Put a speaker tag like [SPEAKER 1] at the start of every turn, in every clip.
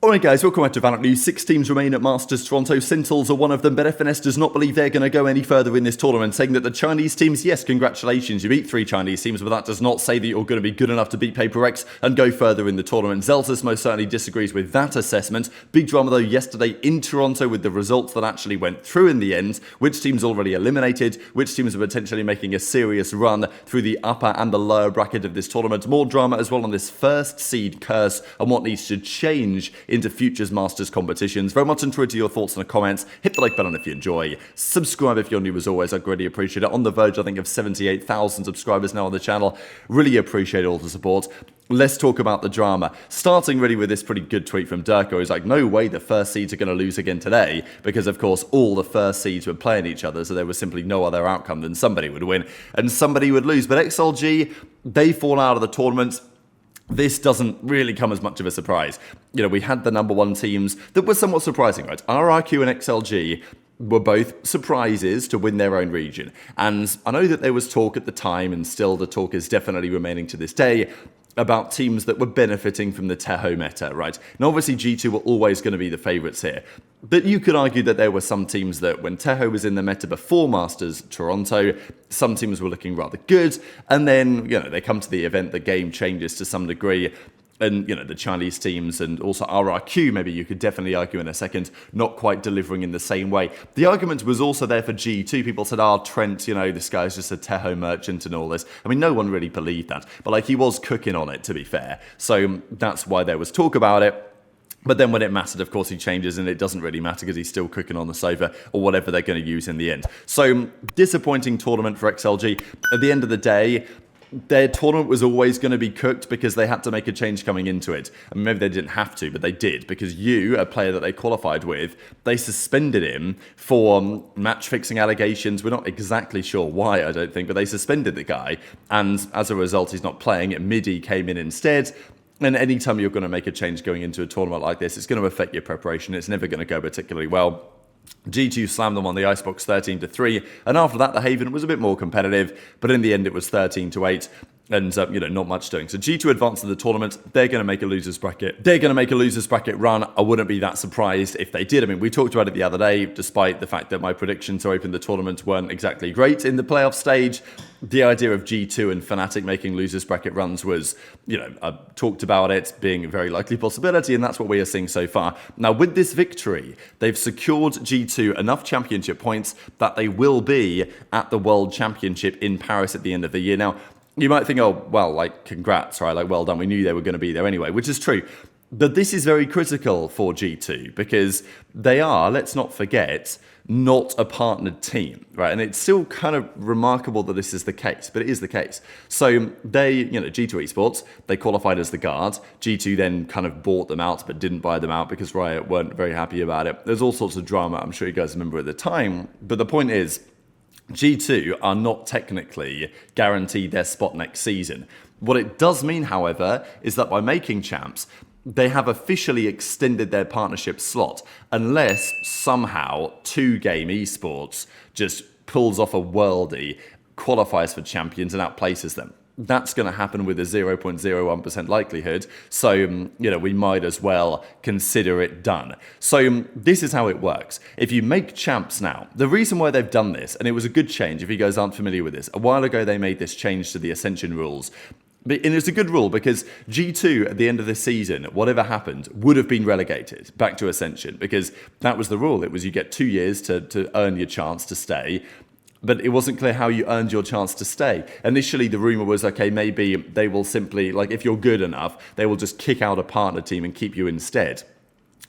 [SPEAKER 1] Alright guys, welcome back to VALORANT News. 6 teams remain at Masters Toronto. Sentinels are one of them, but FNS does not believe they're going to go any further in this tournament, saying that the Chinese teams, yes, congratulations, you beat 3 Chinese teams, but that does not say that you're going to be good enough to beat Paper X and go further in the tournament. Zellsis most certainly disagrees with that assessment. Big drama though yesterday in Toronto with the results that actually went through in the end. Which teams already eliminated, which teams are potentially making a serious run through the upper and the lower bracket of this tournament. More drama as well on this first seed curse and what needs to change into futures Masters competitions. Very much enjoyed your thoughts in the comments. Hit the like button if you enjoy. Subscribe if you're new as always. I'd greatly appreciate it. On the verge, I think, of 78,000 subscribers now on the channel. Really appreciate all the support. Let's talk about the drama. Starting really with this pretty good tweet from Durko. He's like, no way the first seeds are going to lose again today, because of course all the first seeds were playing each other, so there was simply no other outcome than somebody would win and somebody would lose. But XLG, they fall out of the tournament. This doesn't really come as much of a surprise. You know, we had the number 1 teams that were somewhat surprising, right? RRQ and XLG were both surprises to win their own region. And I know that there was talk at the time, and still the talk is definitely remaining to this day, about teams that were benefiting from the Teho meta, right? Now, obviously, G2 were always going to be the favourites here. But you could argue that there were some teams that, when Teho was in the meta before Masters Toronto, some teams were looking rather good. And then, you know, they come to the event, the game changes to some degree. And, you know, the Chinese teams and also RRQ, maybe you could definitely argue in a second, not quite delivering in the same way. The argument was also there for G2. People said, Trent, you know, this guy's just a Teho merchant and all this. I mean, no one really believed that. But, like, he was cooking on it, to be fair. So that's why there was talk about it. But then when it mattered, of course, he changes, and it doesn't really matter because he's still cooking on the sofa or whatever they're going to use in the end. So, disappointing tournament for XLG. At the end of the day, their tournament was always going to be cooked because they had to make a change coming into it. I mean, maybe they didn't have to, but they did, because a player that they qualified with, they suspended him for match-fixing allegations. We're not exactly sure why, I don't think, but they suspended the guy, and as a result, he's not playing. Midi came in instead. And anytime you're going to make a change going into a tournament like this, it's going to affect your preparation. It's never going to go particularly well. G2 slammed them on the icebox 13-3, and after that the Haven was a bit more competitive, but in the end it was 13-8. And, you know, not much doing. So G2 advanced to the tournament. They're going to make a losers bracket. They're going to make a losers bracket run. I wouldn't be that surprised if they did. I mean, we talked about it the other day, despite the fact that my predictions to open the tournament weren't exactly great in the playoff stage. The idea of G2 and Fnatic making losers bracket runs was, you know, I talked about it being a very likely possibility, and that's what we are seeing so far. Now, with this victory, they've secured G2 enough championship points that they will be at the World Championship in Paris at the end of the year. Now, you might think, oh, well, like, congrats, right? Like, well done. We knew they were going to be there anyway, which is true. But this is very critical for G2 because they are, let's not forget, not a partnered team, right? And it's still kind of remarkable that this is the case, but it is the case. So they, you know, G2 Esports, they qualified as the guard. G2 then kind of bought them out, but didn't buy them out because Riot weren't very happy about it. There's all sorts of drama, I'm sure you guys remember at the time. But the point is, G2 are not technically guaranteed their spot next season. What it does mean, however, is that by making champs, they have officially extended their partnership slot, unless somehow 2Game Esports just pulls off a worldie, qualifies for champions and outplaces them. That's going to happen with a 0.01% likelihood. So, you know, we might as well consider it done. So this is how it works. If you make champs now, the reason why they've done this, and it was a good change if you guys aren't familiar with this, a while ago they made this change to the Ascension rules. And it's a good rule because G2 at the end of the season, whatever happened, would have been relegated back to Ascension because that was the rule. It was you get 2 years to earn your chance to stay. But it wasn't clear how you earned your chance to stay. Initially, the rumor was, okay, maybe they will simply, like, if you're good enough, they will just kick out a partner team and keep you instead.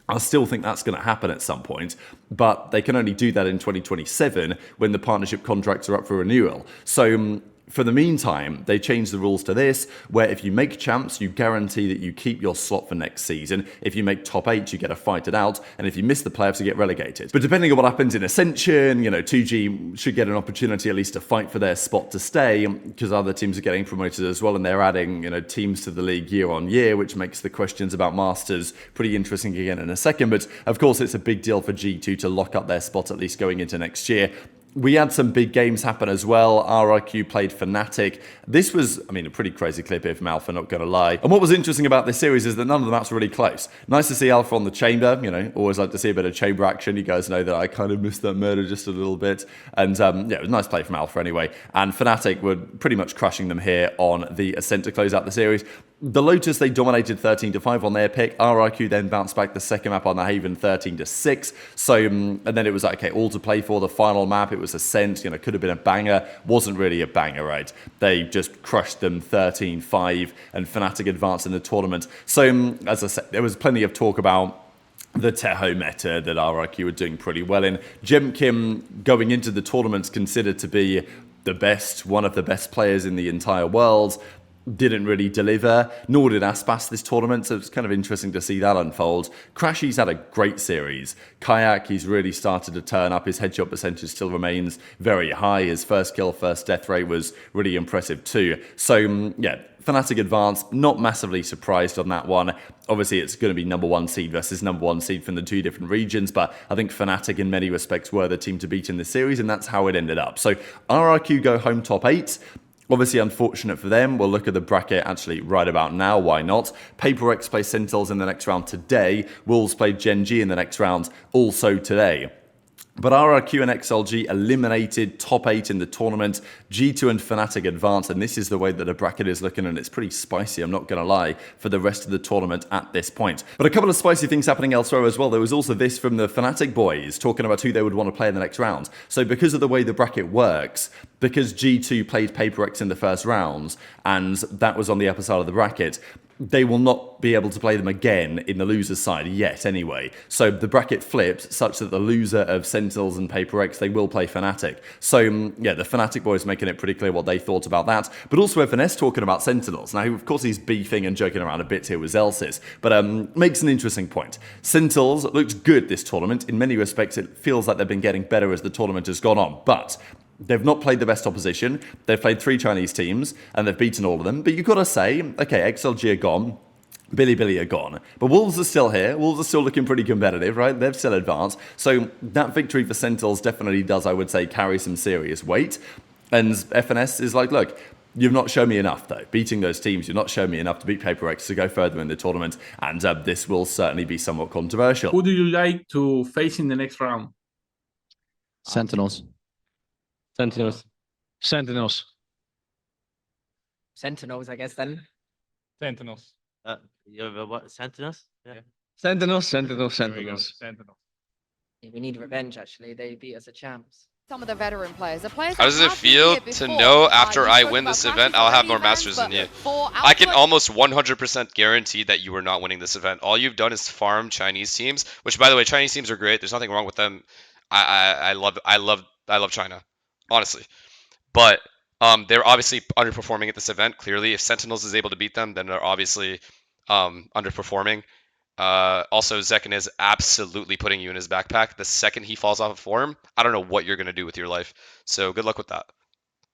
[SPEAKER 1] I still think that's going to happen at some point, but they can only do that in 2027 when the partnership contracts are up for renewal. So for the meantime, they changed the rules to this, where if you make champs, you guarantee that you keep your slot for next season. If you make top 8, you get to fight it out. And if you miss the playoffs, you get relegated. But depending on what happens in Ascension, you know, 2G should get an opportunity at least to fight for their spot to stay, because other teams are getting promoted as well, and they're adding, you know, teams to the league year on year, which makes the questions about Masters pretty interesting again in a second. But of course, it's a big deal for G2 to lock up their spot at least going into next year. We had some big games happen as well. RRQ played Fnatic. This was, I mean, a pretty crazy clip here from Alpha, not going to lie. And what was interesting about this series is that none of the maps were really close. Nice to see Alpha on the chamber, you know, always like to see a bit of chamber action. You guys know that I kind of missed that murder just a little bit. And yeah, it was a nice play from Alpha anyway. And Fnatic were pretty much crushing them here on the Ascent to close out the series. The Lotus, they dominated 13-5 on their pick. RRQ then bounced back the second map on the Haven 13-6. So, and then it was like, okay, all to play for the final map. It was Ascent, you know, could have been a banger. Wasn't really a banger, right? They just crushed them 13-5 and Fnatic advanced in the tournament. So, as I said, there was plenty of talk about the Teho meta that RRQ were doing pretty well in. Gen.G going into the tournament considered to be the best, one of the best players in the entire world. Didn't really deliver, nor did Aspas this tournament, so it's kind of interesting to see that unfold. Crashy's had a great series. Kayak, he's really started to turn up. His headshot percentage still remains very high. His first kill, first death rate was really impressive too. So, yeah, Fnatic advance, not massively surprised on that one. Obviously, it's going to be number 1 seed versus number 1 seed from the 2 different regions, but I think Fnatic in many respects were the team to beat in this series, and that's how it ended up. So, RRQ go home top 8. Obviously, unfortunate for them. We'll look at the bracket actually right about now. Why not? PaperX play Sentinels in the next round today. Wolves play Gen.G in the next round also today. But RRQ and XLG eliminated top 8 in the tournament. G2 and Fnatic advanced, and this is the way that the bracket is looking, and it's pretty spicy, I'm not going to lie, for the rest of the tournament at this point. But a couple of spicy things happening elsewhere as well. There was also this from the Fnatic boys, talking about who they would want to play in the next round. So because of the way the bracket works, because G2 played PaperX in the first rounds, and that was on the upper side of the bracket, they will not be able to play them again in the loser's side yet anyway. So the bracket flips such that the loser of Sentinels and PaperX, they will play Fnatic. So yeah, the Fnatic boys making it pretty clear what they thought about that. But also FNS talking about Sentinels. Now, of course, he's beefing and joking around a bit here with Zellsis, but makes an interesting point. Sentinels looked good this tournament. In many respects, it feels like they've been getting better as the tournament has gone on. But they've not played the best opposition. They've played 3 Chinese teams, and they've beaten all of them. But you've got to say, okay, XLG are gone. Billy are gone. But Wolves are still here. Wolves are still looking pretty competitive, right? They've still advanced. So that victory for Sentinels definitely does, I would say, carry some serious weight. And FNS is like, look, you've not shown me enough, though. Beating those teams, you've not shown me enough to beat PaperX to go further in the tournament. And this will certainly be somewhat controversial.
[SPEAKER 2] Who do you like to face in the next round?
[SPEAKER 3] Sentinels.
[SPEAKER 4] Sentinels.
[SPEAKER 3] Sentinels.
[SPEAKER 5] Sentinels, I guess, then.
[SPEAKER 4] Sentinels.
[SPEAKER 6] What? Sentinels? Yeah.
[SPEAKER 3] Sentinels.
[SPEAKER 5] Yeah, we need revenge, actually. They beat us at champs.
[SPEAKER 7] Some of the veteran players. The players
[SPEAKER 8] How does it feel to know after I win this event, I'll have more Masters than you? I can almost 100% guarantee that you are not winning this event. All you've done is farm Chinese teams, which, by the way, Chinese teams are great. There's nothing wrong with them. I love China, honestly. But they're obviously underperforming at this event. Clearly, if Sentinels is able to beat them, then they're obviously underperforming. Also, Zekin is absolutely putting you in his backpack. The second he falls off of form, I don't know what you're going to do with your life. So good luck with that.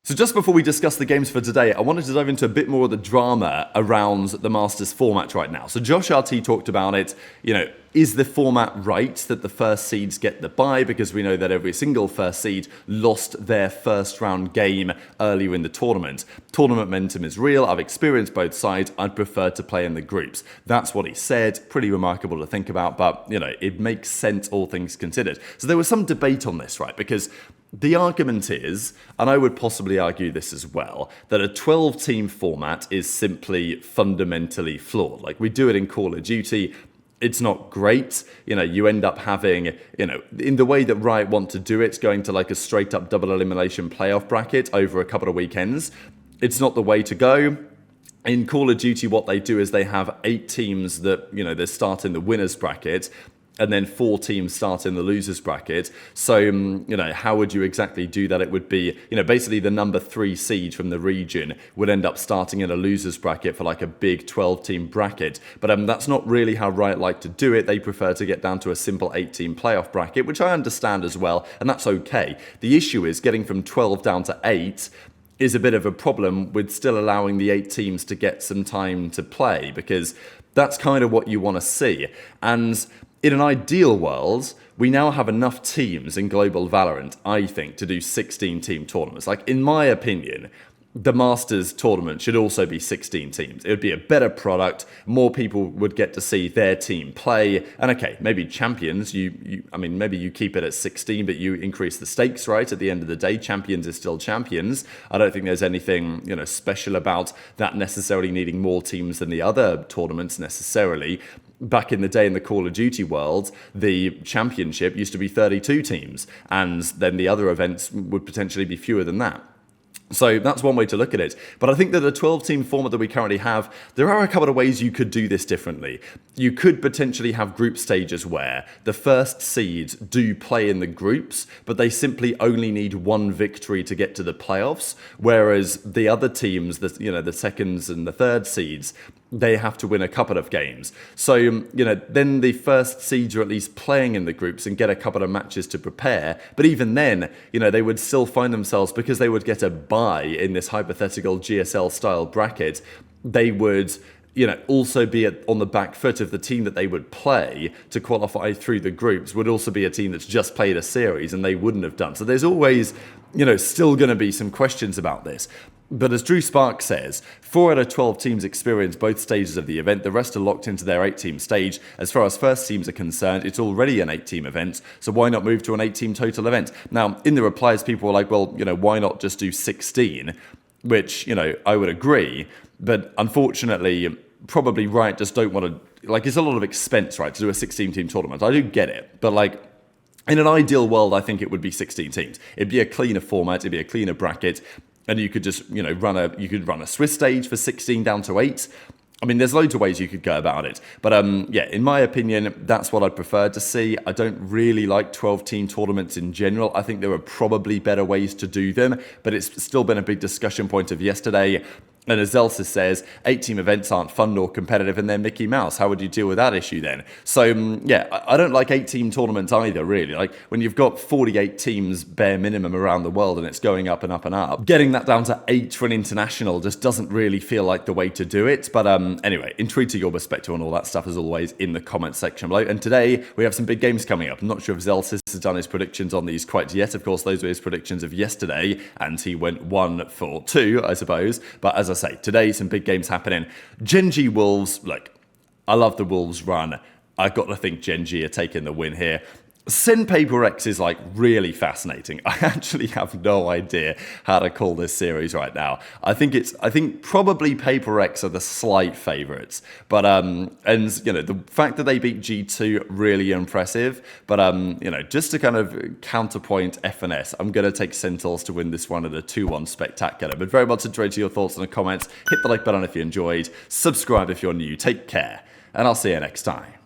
[SPEAKER 1] So just before we discuss the games for today, I wanted to dive into a bit more of the drama around the Masters format right now. So Josh RT talked about it, you know, is the format right that the first seeds get the bye? Because we know that every single first seed lost their first round game earlier in the tournament. Tournament momentum is real. I've experienced both sides. I'd prefer to play in the groups. That's what he said. Pretty remarkable to think about, but, you know, it makes sense all things considered. So there was some debate on this, right? Because the argument is, and I would possibly argue this as well, that a 12-team format is simply fundamentally flawed. Like, we do it in Call of Duty. It's not great. You know, you end up having, you know, in the way that Riot want to do it, going to like a straight-up double elimination playoff bracket over a couple of weekends. It's not the way to go. In Call of Duty, what they do is they have 8 teams that, you know, they start in the winners bracket, and then 4 teams start in the losers bracket. So, you know, how would you exactly do that? It would be, you know, basically the number 3 seed from the region would end up starting in a losers bracket for like a big 12-team bracket. But that's not really how Riot like to do it. They prefer to get down to a simple 8-team playoff bracket, which I understand as well, and that's okay. The issue is getting from 12 down to 8 is a bit of a problem with still allowing the 8 teams to get some time to play, because that's kind of what you want to see. And in an ideal world, we now have enough teams in global Valorant, I think, to do 16-team tournaments. Like, in my opinion, the Masters tournament should also be 16 teams. It would be a better product. More people would get to see their team play. And okay, maybe champions, I mean, maybe you keep it at 16, but you increase the stakes, right? At the end of the day, champions is still champions. I don't think there's anything, special about that necessarily needing more teams than the other tournaments necessarily. Back in the day in the Call of Duty world, the championship used to be 32 teams, and then the other events would potentially be fewer than that. So that's one way to look at it. But I think that the 12-team format that we currently have, there are a couple of ways you could do this differently. You could potentially have group stages where the first seeds do play in the groups, but they simply only need one victory to get to the playoffs, whereas the other teams, the seconds and the third seeds, they have to win a couple of games. So, then the first seeds are at least playing in the groups and get a couple of matches to prepare. But even then, they would still find themselves, because they would get a bye in this hypothetical GSL-style bracket, they would also be on the back foot of the team that they would play to qualify through the groups would also be a team that's just played a series and they wouldn't have done. So there's always, still going to be some questions about this. But as Drew Spark says, 4 out of 12 teams experience both stages of the event. The rest are locked into their 8-team stage. As far as first teams are concerned, it's already an 8-team event, so why not move to an 8-team total event? Now, in the replies, people were like, well, why not just do 16? Which, I would agree, but unfortunately, probably Riot just don't want to, it's a lot of expense, right, to do a 16-team tournament. I do get it, but in an ideal world, I think it would be 16 teams. It'd be a cleaner format, it'd be a cleaner bracket, and you could just, run a Swiss stage for 16 down to 8. I mean, there's loads of ways you could go about it. But in my opinion, that's what I'd prefer to see. I don't really like 12-team tournaments in general. I think there are probably better ways to do them, but it's still been a big discussion point of yesterday. And as Zellsis says, 8-team events aren't fun nor competitive and they're Mickey Mouse. How would you deal with that issue then? So, I don't like 8-team tournaments either, really. Like, when you've got 48 teams bare minimum around the world and it's going up and up and up, getting that down to 8 for an international just doesn't really feel like the way to do it. But anyway, intrigued to your perspective on all that stuff, as always, in the comments section below. And today, we have some big games coming up. I'm not sure if Zellsis has done his predictions on these quite yet. Of course, those were his predictions of yesterday, and he went 1 for 2, I suppose. But as I say, today some big games happening. Gen.G Wolves, look, I love the Wolves run. I've got to think Gen.G are taking the win here. Paper X is really fascinating. I actually have no idea how to call this series right now. I think probably Paper X are the slight favourites, but and the fact that they beat G2 really impressive. But just to kind of counterpoint FNS, I'm gonna take Sentinels to win this one at a 2-1 spectacular. But very much enjoyed your thoughts in the comments. Hit the like button if you enjoyed. Subscribe if you're new. Take care, and I'll see you next time.